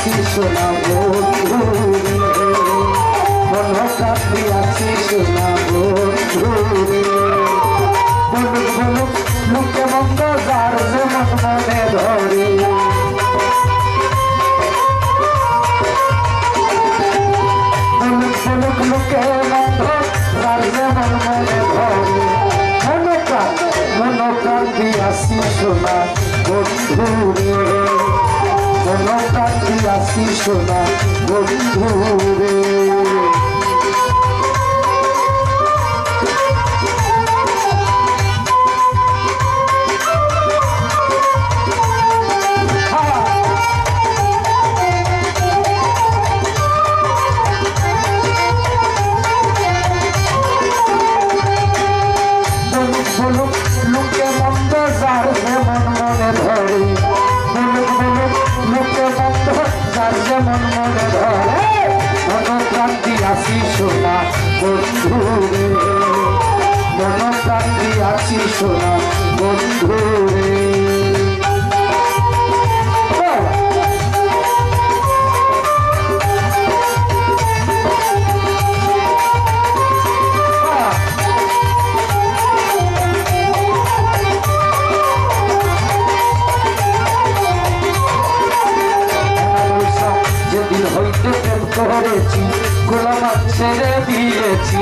আছি সোনা বন্ধু মন কাঁদি আছি সোনা বন্ধু বলুক বলুক মুখে মন্দ যার যেমন মনে ধরে বলুক বলুক মুখে মন্দ যার যেমন মনে ধরে মন কাঁদি আছি সোনা বন্ধু মন কাঁদি আছি সোনা বন্ধু রে লোকে মন্দ যার যেমন মনে ধরে বলুক বলুক লোকে মন্দ যার যেমন মনে ধরে মন কান্দি আছি সোনা বন্ধু রে মন কান্দি আছি সোনা বন্ধু রে করেছি গোলাম ছেড়ে দিয়েছি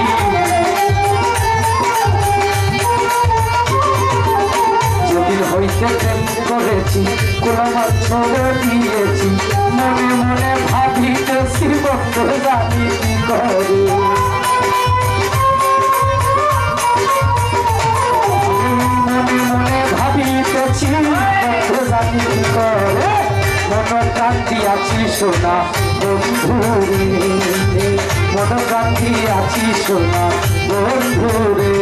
যেদিন হইতে প্রেম করেছি গোলাম ছেড়ে দিয়েছি মনে মনে ভাবিতেছি বন্ধু জানি কি করে মনে মনে ভাবিতেছি বন্ধু জানি কি করে মন কান্দি আছি সোনা বন্ধু রে মন কান্দি আছি সোনা বন্ধু রে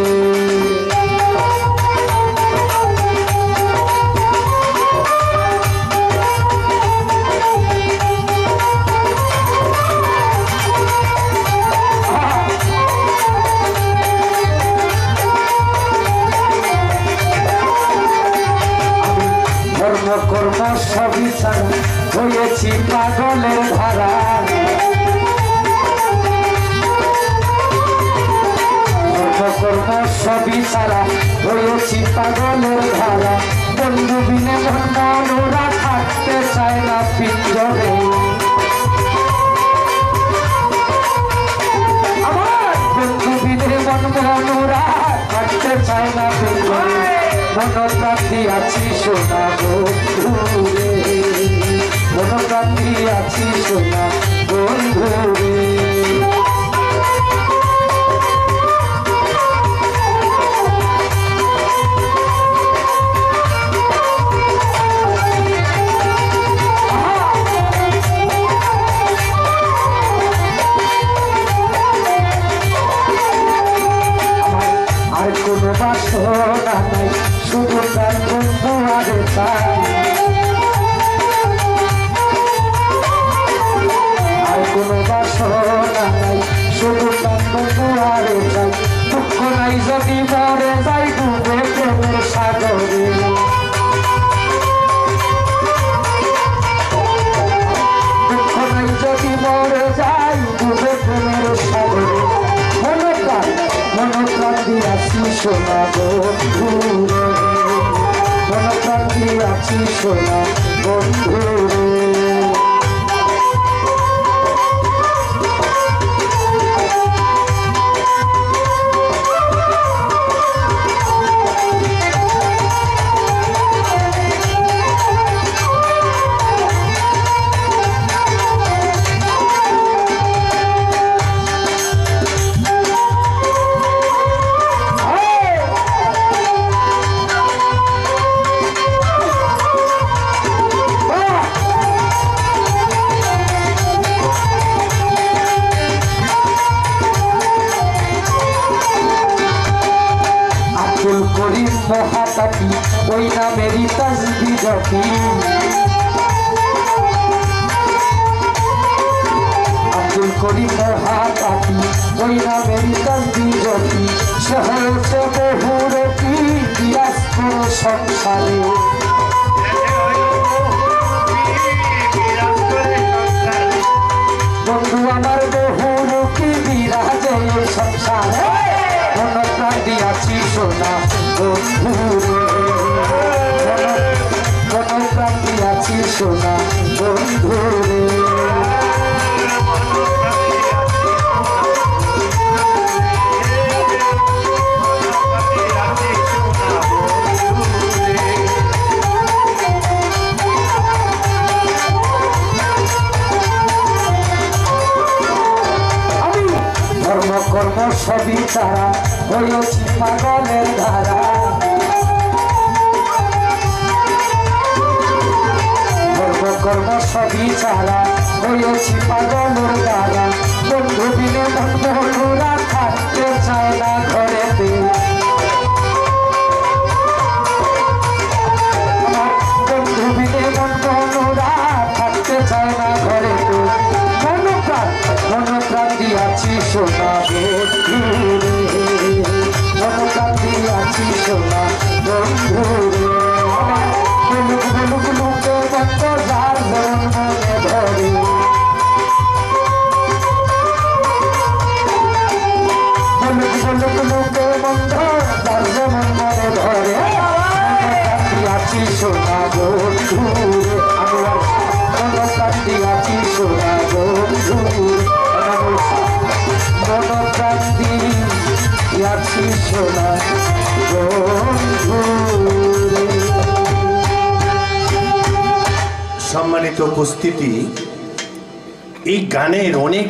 ধর্ম কর্ম সবই ছাড়া হয়েছি পাগলের ধারা ধর্ম কর্ম সবই ছাড়া হয়েছি পাগলের ধারা বন্ধু বিনে মন ওরা থাকতে চায় না পিঞ্জরে আমার বন্ধু বিনে মন ওরা থাকতে চায় না পিঞ্জরে মন কাঁদি আছি সোনা বন্ধু রে মন কাঁদি আছি সোনা বন্ধু রে আর কোনো বাসনা নাই শুধু তার বন্ধু আরে চাই আর কোনো বাসনা নাই শুধু তার বন্ধু আরে চাই দুঃখ নাই যদি মরে যাই ডুবে প্রেমের সাগরে দুঃখ নাই যদি মরে যাই ডুবে প্রেমের সাগরে মন কান্দি আছি সোনা বন্ধু রে মন কান্দি আছি সোনা বন্ধু রে মহাতাকি ওই নামেরই তাসবিহ জপি আব্দুল করিম মহাতাকি ওই নামেরই তাসবিহ জপি সহজে বহুরতি দিয়াজপুর সংসারে মনোপ্রাণী আছি সোনা বন্ধুরে কর্ম সবই তারা হয়েছি পাগলের ধারা কর্ম সবই তারা হয়েছি পাগলের ধারা বন্ধু দিলে বন্ধুরা থাকতে চায় না ঘরেতে বন্ধু দিলে বন্ধুরা থাকতে চায় না ঘরেতে মনোপ্রাণ দিয়াছি সোনা মনোপ্রাণ দিয়াছি সোনা বন্ধুরে লুকে বন্ধ যার মনে ধরে লুকে বন্ধ যার যেমন মনে ধরে মনোপ্রাণ দিয়াছি সোনা বন্ধুরে মনোপ্রাণ দিয়াছি সোনা বন্ধুরে মনোপ্রাণ দিয়াছি সোনা বন্ধুরে। সম্মানিত উপস্থিতি, এই গানের অনেক